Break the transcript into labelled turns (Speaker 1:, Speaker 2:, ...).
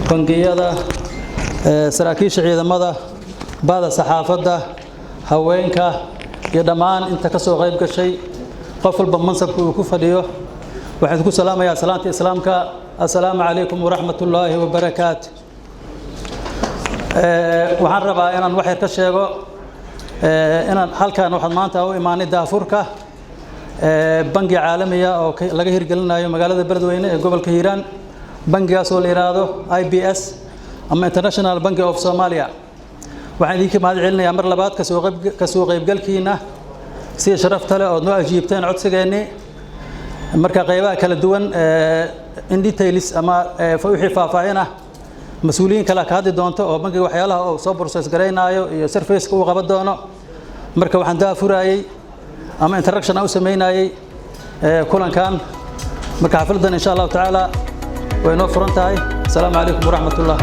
Speaker 1: bangiyada saraakiisha ciidamada baada saxaafadda haweenka iyo dhammaan inta ka soo qayb gashay qof walba mansabku uu ku fadhiyo waxaan ku salaamayaa salaanta islaamka assalaamu calaykum waraxmatullaahi wabarakaatuh waxaan rabaa inaan wax yar ka sheego inaan halkaan waxaan maanta u imaanay daafurka bangi caalamiya oo laga hirgelinayo magaalada Beledweyne ee gobolka Hiiraan bangigaas oo la yiraahdo IBS ama International Bank of Somalia waxaan idinka mahad celinayaa mar labaad ka soo qaybgalkiina si sharafta leh oo noo ajiibteen codsigeennii marka qaybaha kala duwan in details ama wixii faahfaahin ah mas'uuliyiin kala ka hadli doonto oo bangiga waxyaalaha oo soo process gareynayo iyo service-ka uu qaban doono marka waxaan daafurayay ama interaction u sameynayay kulankan marka xafladan insha Allah taala way noo furan tahay assalamu alaykum wa rahmatullah